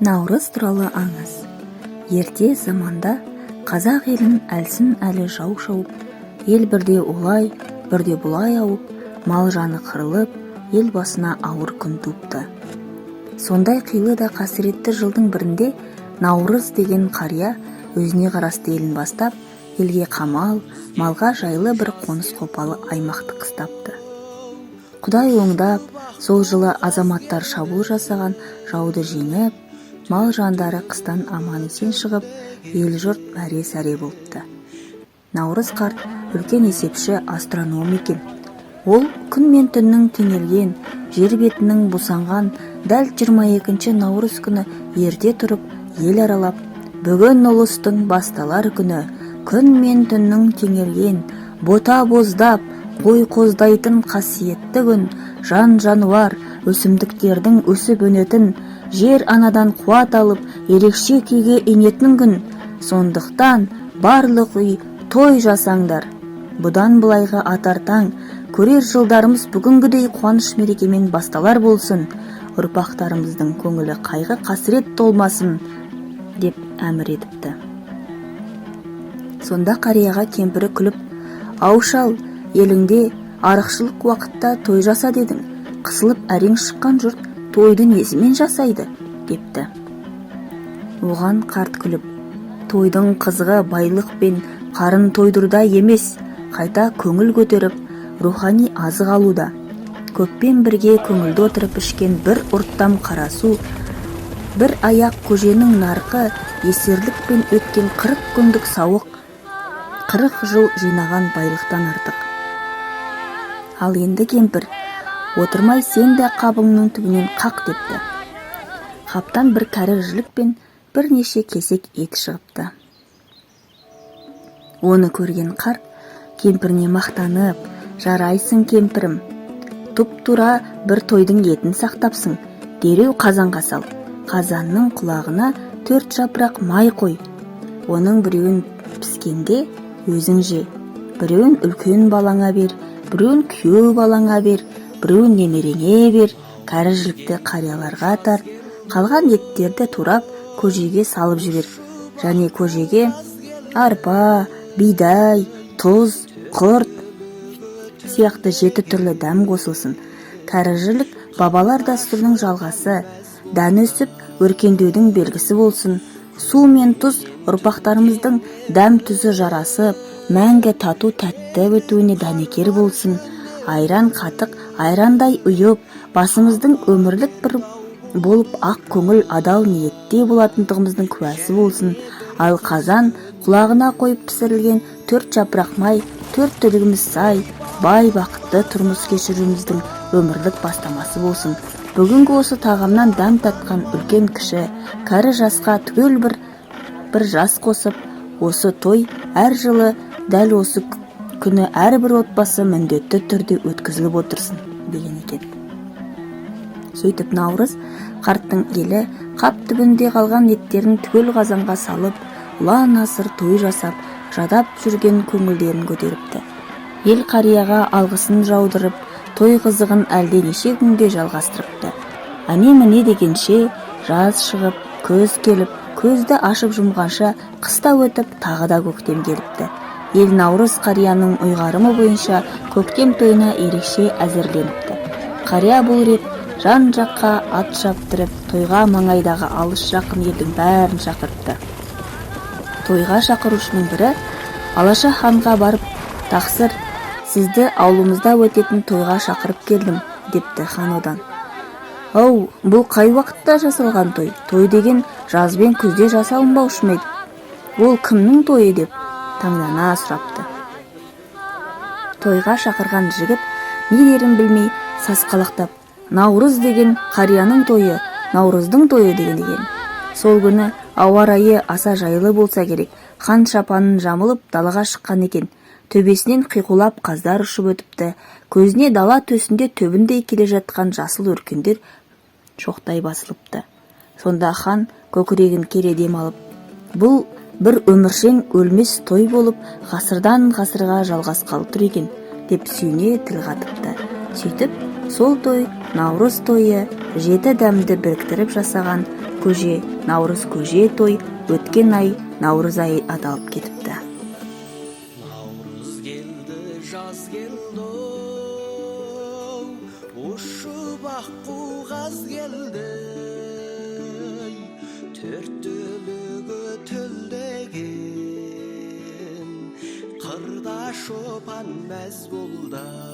Наурыз туралы аңыз. Ерте заманда қазақ елін әлсін әлі жау шауып, ел бірде олай, бірде бұлай ауып, мал жаны қырылып, ел басына ауыр күн туыпты. Сондай қилы да қасіретті жылдың бірінде Наурыз деген қария өзіне қарасты елін бастап, елге қамал, малға жайлы бір қоныс қопалы аймақты қыстапты. Құдай оңдап, сол жылы азаматтар шабуыл жасаған жауды жеңіп, мал жандары қыстан аман есен шығып, ел жұрт мәре-сәре болыпты. Наурыз қарт үлкен есепші астроном екен. Ол күн мен түннің теңелген, жер бетінің босанған дәл 22 наурыз күні ерте тұрып, ел аралап, бүгін ұлыстың басталар күні, күн мен түннің теңелген, бота боздап, қой қоздайтын қасиетті күн, жан жануар, өсімдіктердің өсіп өнетін, жер анадан қуат алып, ерекше күйге енетін күн. Сондықтан барлық үй той жасаңдар. Бұдан былайғы атар таң, көрер жылдарымыз бүгінгідей қуаныш мерекемен басталар болсын. Ұрпақтарымыздың көңілі қайғы қасірет толмасын, деп әмір етіпті. Сонда қарияға кемпірі күліп, аушал, еліңде арықшылық уақытта той жаса дедің. Қысылып әрең шыққан жұрт тойды несімен жасайды, депті. Оған қарт күліп, тойдың қызығы байлық пен қарын тойдырда емес, қайта көңіл көтеріп, рухани азық алуда. Көппен бірге көңілді отырып ішкен бір ұрттам қарасу, бір аяқ көженің нарқы, есерлік пен өткен 40 күндік сауық, 40 жыл жинаған байлықтан артық. Ал енді кемпір, отырмай сен де қабыңның түбінен қақ, депті. Қаптан бір кәрі жілік пен бірнеше кесек ет шығыпты. Оны көрген қарт кемпіріне мақтанып, жарайсың кемпірім, тұп-тура бір тойдың етін сақтапсың, дереу қазанға сал, қазанның құлағына 4 жапырақ май қой, оның біреуін піскенде өзің же, біреуін үлкен балаңа бер, біреуін күйеу балаңа бер, біреуін немереңе бер, кәрі жілікті қарияларға тарт, қалған еттерді турап көжеге салып жібер, және көжеге арпа, бидай, тұз, құрт сияқты 7 түрлі дәм қосылсын. Кәрі жілік бабалар дәстүрінің жалғасы, дән өсіп, өркендеудің белгісі болсын. Су мен тұз ұрпақтарымыздың дәм тұзы жарасып, мәңгі тату тәтті өтуіне дәнекер болсын. Айран қатық, айрандай ұйып, басымыздың өмірлік бір болып ақ көңіл адал ниетте болатындығымыздың куәсі болсын. Ал қазан құлағына қойып пісірілген 4 жапырақ май, 4 түлігіміз сай, бай бақытты тұрмыс кешіруіміздің өмірлік бастамасы болсын. Бүгінгі осы тағамнан дәм татқан үлкен кіші, кәрі жасқа түгел бір жас қосып, осы той әр жылы дәл осы күні әрбір отбасы міндетті түрде өткізіліп отырсын, деген екен. Сөйтіп Наурыз қарттың елі қап түбінде қалған еттерін түгел қазанға салып, ұлан асыр той жасап, жадап жүрген көңілдерін көтеріпті. Ел қарияға алғысын жаудырып, той қызығын әлде неше күнге жалғастырыпты. Әне-міне дегенше жаз шығып, көз келіп, көзді ашып жұмғанша қыста өтіп, тағы да көктем келіпті. Ел Наурыз қарияның ұйғарымы бойынша көктем тойына ерекше әзірленіпті. Қария бұл рет жан жаққа ат шаптырып, тойға маңайдағы алыс жақын елдің бәрін шақырыпты. Тойға шақырушының бірі Алаша ханға барып, тақсыр, сізді аулымызда өтетін тойға шақырып келдім, депті хан одан. Ау, бұл қай уақытта жасалған той? Той деген жаз бен күзде жасалынбаушы ма еді? Ол кімнің тойы, деп таңдана сұрапты. Тойға шақырған жігіт не дерін білмей сасқалақтап, Наурыз деген қарияның тойы, Наурыздың тойы деген. Сол күні ауа райы аса жайлы болса керек, хан шапанын жамылып далаға шыққан екен. Төбесінен қиқулап қаздар ұшып өтіпті. Көзіне дала төсінде төбіндей келе жатқан жасыл өркендер шоқтай басылыпты. Сонда хан көкірегін кере дем алып, бұл бір өміршең өлмес той болып, ғасырдан ғасырға жалғасқалы тұр екен, деп сүйне тіл қатыпты. Сөйтіп Сол той наурыз тойы, 7 дәмді біріктіріп жасаған көже, наурыз көже той өткен ай наурыз айы аталып кетіпті. Наурыз келді, жаз келді, ұшып аққу қаз келді, төрт түлігі төлдеген, қырда шопан мәз болды.